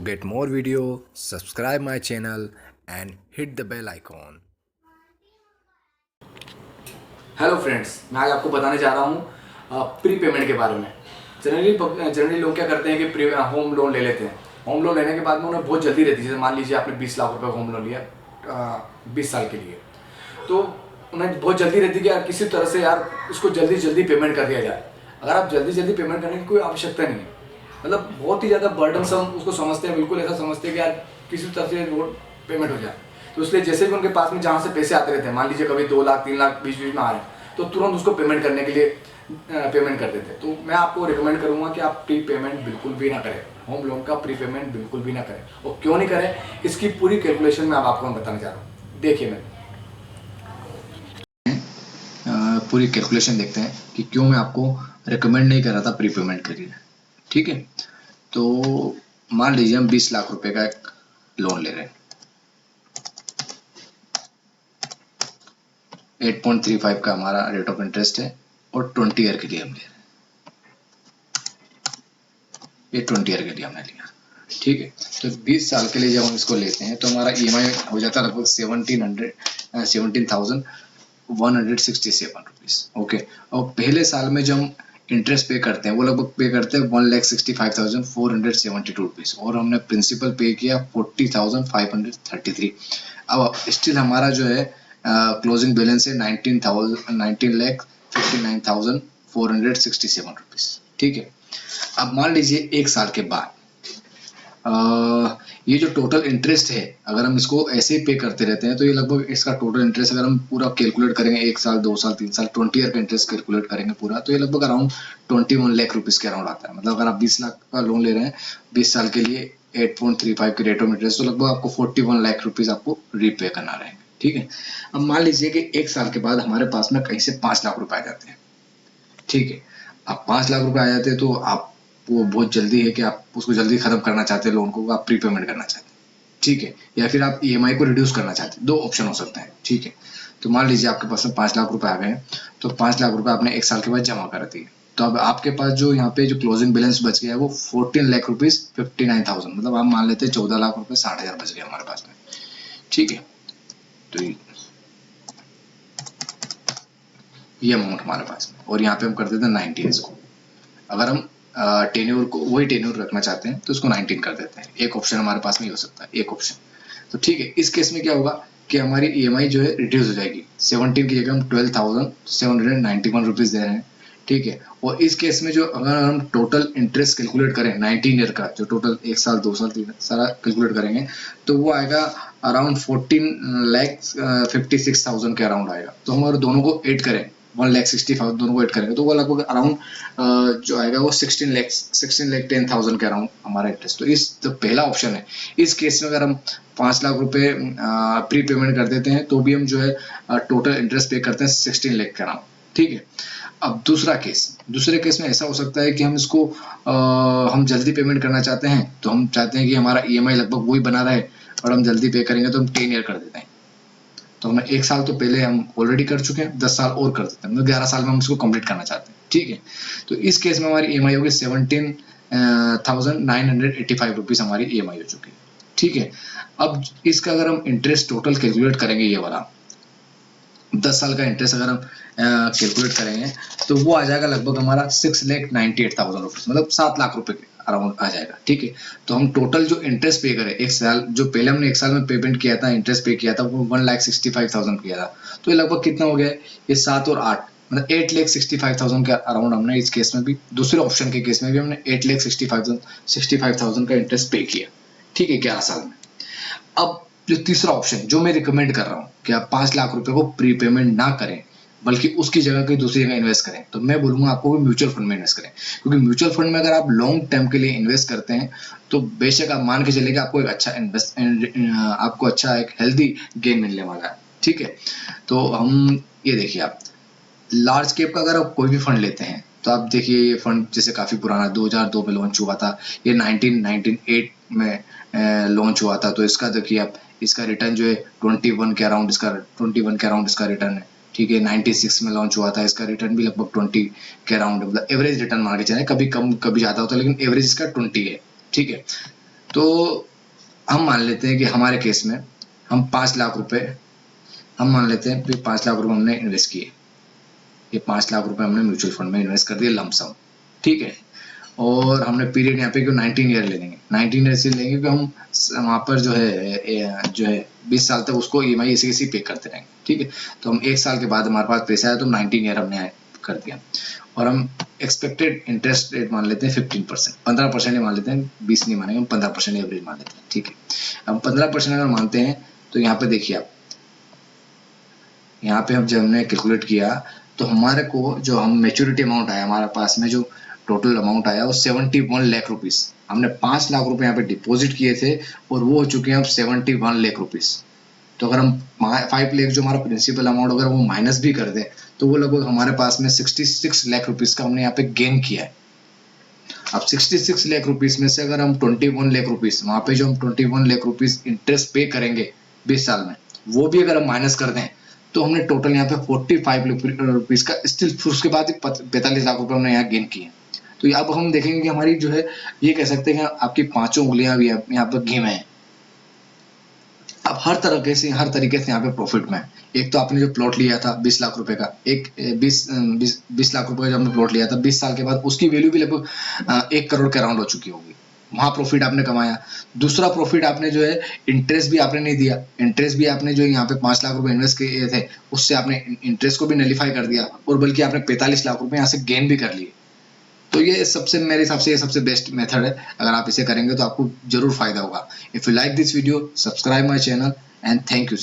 To get more video, subscribe my channel and hit the bell icon. Hello friends, मैं आज आपको बताने जा रहा हूँ प्री पेमेंट के बारे में। जनरली लोग क्या करते हैं कि प्री होम लोन ले लेते हैं। होम लोन लेने के बाद में उन्हें बहुत जल्दी रहती है। जैसे मान लीजिए आपने 20 लाख रुपए होम लोन लिया 20 साल के लिए, तो उन्हें बहुत जल्दी रहती है कि यार किसी तरह से यार उसको जल्दी जल्दी पेमेंट कर दिया जाए। अगर आप जल्दी जल्दी पेमेंट करने की कोई आवश्यकता नहीं है, मतलब बहुत ही ज़्यादा बर्डनसम उसको समझते हैं, बिल्कुल ऐसा समझते हैं कि यार किसी तरह से वो पेमेंट हो जाए। तो इसलिए जैसे भी उनके पास में जहाँ से पैसे आते रहते हैं, मान लीजिए कभी 2 लाख 3 लाख बीच बीच में आ रहे हैं, तो तुरंत उसको पेमेंट करने के लिए पेमेंट कर देते हैं। तो मैं आपको रिकमेंड करूँगा कि आप प्री पेमेंट बिल्कुल भी ना करें, होम लोन का प्री पेमेंट बिल्कुल भी ना करें। और क्यों नहीं करें, इसकी पूरी कैलकुलेशन मैं आपको बताने जा रहा हूँ। देखिए, मैं पूरी कैलकुलेशन देखते हैं कि क्यों मैं आपको रिकमेंड नहीं कर रहा था प्री पेमेंट करिए। ठीक है, तो मान लीजिए हम 20 लाख रुपए का एक लोन ले रहे हैं। 8.35 का हमारा रेट ऑफ इंटरेस्ट है और 20 ईयर के लिए हम ले रहे हैं। ये 20 ईयर के लिए हमने लिया। ठीक है, तो 20 साल के लिए जब हम इसको लेते हैं तो हमारा ईएमआई हो जाता है लगभग 17,167 रुपीज। ओके, और पहले साल में जब हम इंटरेस्ट पे करते हैं वो लगभग पे करते हैं 1,65,472 रुपीज, और हमने प्रिंसिपल पे किया 40,533। अब स्टिल हमारा जो है क्लोजिंग बैलेंस है 19,59,467 रुपीज। ठीक है, अब मान लीजिए एक साल के बाद ये जो टोटल इंटरेस्ट है, अगर हम इसको ऐसे ही पे करते रहते हैं तो ये लगभग इसका टोटल इंटरेस्ट अगर हम पूरा कैलकुलेट करेंगे 1 साल 2 साल 3 साल 20 ईयर का इंटरेस्ट कैलकुलेट करेंगे पूरा, तो ये लगभग अराउंड 21 लाख रुपीस के अराउंड आता है। मतलब अगर आप 20 लाख का लोन ले रहे हैं 20 साल के लिए 8.35 के रेट ऑफ इंटरेस्ट, तो लगभग आपको 41 लाख रुपीज आपको रीपे करना रहेंगे। ठीक है, अब मान लीजिए कि 1 साल के बाद हमारे पास में कहीं से 5 लाख रुपए आ जाते हैं। ठीक है, अब 5 लाख रुपए आ जाते हैं तो आप वो बहुत जल्दी है कि आप उसको जल्दी खत्म करना चाहते हैं लोन को, आप प्री पेमेंट करना चाहते हैं। ठीक है, या फिर आप ईएमआई को रिड्यूस करना चाहते हैं, दो ऑप्शन हो सकते हैं। ठीक है, तो मान लीजिए आपके पास में 5 लाख रुपए आ गए हैं, तो 5 लाख रुपए आपने 1 साल के बाद जमा कर दिए, तो अब आपके पास जो यहाँ पे जो क्लोजिंग बैलेंस बच गया है वो 14 लाख रुपीज 59,000, मतलब आप मान लेते हैं 14 लाख रुपए 60,000 बच गए हमारे पास में। ठीक है, तो ये अमाउंट हमारे पास में, और यहाँ पे हम कर देते हैं 19 इसको। अगर हम टेन्योर को वही टेन्योर रखना चाहते हैं तो उसको 19 कर देते हैं। एक ऑप्शन हमारे पास में हो सकता है, एक ऑप्शन। तो ठीक है, इस केस में क्या होगा कि हमारी ईएमआई जो है रिड्यूस हो जाएगी। 17 की जगह हम 12,791 रुपीज दे रहे हैं। ठीक है, और इस केस में जो अगर हम टोटल इंटरेस्ट कैलकुलेट करें 19 ईयर का, जो टोटल 1 साल 2 साल 3 सारा कैलकुलेट करेंगे, तो वो आएगा अराउंड 14,56,000 के अराउंड आएगा। तो हम अगर दोनों को ऐड करें 1,65,000 दोनों को ऐड करेंगे तो वो लगभग अराउंड जो आएगा वो 16,10,000 के अराउंड हमारा इंटरेस्ट। तो इस जो पहला ऑप्शन है, इस केस में अगर हम 5 लाख रुपए प्री पेमेंट कर देते हैं तो भी हम जो है टोटल इंटरेस्ट पे करते हैं 16 लाख के अराउंड। ठीक है, अब दूसरे केस में ऐसा हो सकता है कि हम इसको हम जल्दी पेमेंट करना चाहते हैं, तो हम चाहते हैं कि हमारा ईएमआई लगभग वही बना रहे और हम जल्दी पे करेंगे, तो हम 10 ईयर कर देते हैं। तो हमें 1 साल तो पहले हम ऑलरेडी कर चुके हैं, 10 साल और कर देते हैं, मतलब 11 साल में हम इसको कंप्लीट करना चाहते हैं। ठीक है, तो इस केस में हमारी ईएमआई होगी 17,985 रुपीज हमारी ईएमआई हो चुकी है। ठीक है, अब इसका अगर हम इंटरेस्ट टोटल कैलकुलेट करेंगे, ये वाला 10 साल का इंटरेस्ट अगर हम कैलकुलेट करेंगे तो वो आ जाएगा लगभग हमारा 6,98,000 रुपीज, मतलब 7 लाख रुपए के अराउंड आ जाएगा। ठीक है, तो हम टोटल जो इंटरेस्ट पे करें 1 साल, जो पहले हमने 1 साल में पेमेंट किया था, इंटरेस्ट पे किया था, वो 1,65,000 किया था। तो ये लगभग कितना हो गया है, ये 7 और 8 मतलब 8,65,000 के अराउंड हमने इस केस में भी, दूसरे ऑप्शन के केस में भी हमने 8,65,000 का इंटरेस्ट पे किया। ठीक है, 11 साल में। अब जो तीसरा ऑप्शन जो मैं रिकमेंड कर रहा हूँ कि आप 5 लाख रुपए को प्री पेमेंट ना करें, बल्कि उसकी जगह कहीं दूसरी जगह इन्वेस्ट करें, तो मैं बोलूंगा आपको भी म्यूचुअल फंड में इन्वेस्ट करें। क्योंकि म्यूचुअल फंड में अगर आप लॉन्ग टर्म के लिए इन्वेस्ट करते हैं तो बेशक आप मान के चलिए कि आपको एक अच्छा आपको अच्छा एक हेल्दी गेन मिलने वाला है। ठीक है, तो हम ये देखिए, आप लार्ज कैप का अगर आप कोई भी फंड लेते हैं तो आप देखिए ये फंड जैसे काफी पुराना 2002 में लॉन्च हुआ था, ये 1998 में लॉन्च हुआ था। तो इसका देखिए आप, इसका रिटर्न जो है 21 के अराउंड इसका रिटर्न है। ठीक है, 96 में लॉन्च हुआ था, इसका रिटर्न भी लगभग 20 के अराउंड, मतलब एवरेज रिटर्न मान के चले, कभी कम कभी ज्यादा होता है लेकिन एवरेज इसका 20 है। ठीक है, तो हम मान लेते हैं कि हमारे केस में हम 5 लाख रुपए हम मान लेते हैं कि 5 लाख रुपए हमने इन्वेस्ट किए, ये 5 लाख रुपए हमने म्यूचुअल फंड में इन्वेस्ट कर दिए लमसम, ठीक है। और हमने पीरियड यहाँ पे क्यों 19 ईयर ले लेंगे, 19 ईयर से लेंगे कि हम वहाँ पर जो है 20 साल तक उसको EMI ऐसे पे करते रहेंगे, ठीक है। तो हम 1 साल के बाद हमारे पास पैसा है तो 19 ईयर हमने कर दिया, और हम एक्सपेक्टेड इंटरेस्ट रेट मान लेते हैं 15%, 15% ही मान लेते हैं, 20 नहीं मानेंगे, हम 15% एवरेज मान लेते हैं, ठीक है। अब 15% अगर मानते हैं तो यहाँ पे देखिए आप, यहाँ पे हम जब हमने कैलकुलेट किया तो हमारे को जो हम मेच्योरिटी अमाउंट आया हमारे पास में, जो टोटल अमाउंट आया वो 71 लाख रुपीस। हमने 5 लाख रुपए यहाँ पे डिपॉजिट किए थे और वो हो चुके हैं अब 71 लाख रुपीस। तो अगर हम 5 लाख जो हमारा प्रिंसिपल अमाउंट अगर वो माइनस भी कर दें तो वो लगभग हमारे पास में 66 लाख रुपीस का हमने यहाँ पे गेन किया है। अब 66 लाख रुपीस में से अगर हम 21 लाख रुपीस वहां पे जो हम 21 लाख रुपीस इंटरेस्ट पे करेंगे 20 साल में, वो भी अगर हम माइनस कर दें तो हमने टोटल यहाँ पे 45 रुपीस का स्टिल, उसके बाद 45 लाख रुपए हमने यहाँ गेन किए। तो अब हम देखेंगे कि हमारी जो है, ये कह सकते हैं आपकी 5 उंगलियां भी यहाँ पर गेम है। अब हर तरीके से यहाँ पे प्रॉफिट में, एक तो आपने जो प्लॉट लिया था 20 लाख रुपए का, एक 20 लाख रुपए का जो हमने प्लॉट लिया था 20 साल के बाद उसकी वैल्यू भी लगभग 1 करोड़ के अराउंड हो चुकी होगी, वहां प्रॉफिट आपने कमाया। दूसरा प्रॉफिट आपने जो है इंटरेस्ट भी आपने नहीं दिया, इंटरेस्ट भी आपने जो यहाँ पे 5 लाख रुपए इन्वेस्ट किए थे उससे आपने इंटरेस्ट को भी नलीफाई कर दिया, और बल्कि आपने 45 लाख रुपए यहाँ से गेन भी कर लिए। तो ये सबसे, मेरे हिसाब से ये सबसे बेस्ट मेथड है, अगर आप इसे करेंगे तो आपको जरूर फायदा होगा। If you like this video, subscribe my channel and thank you.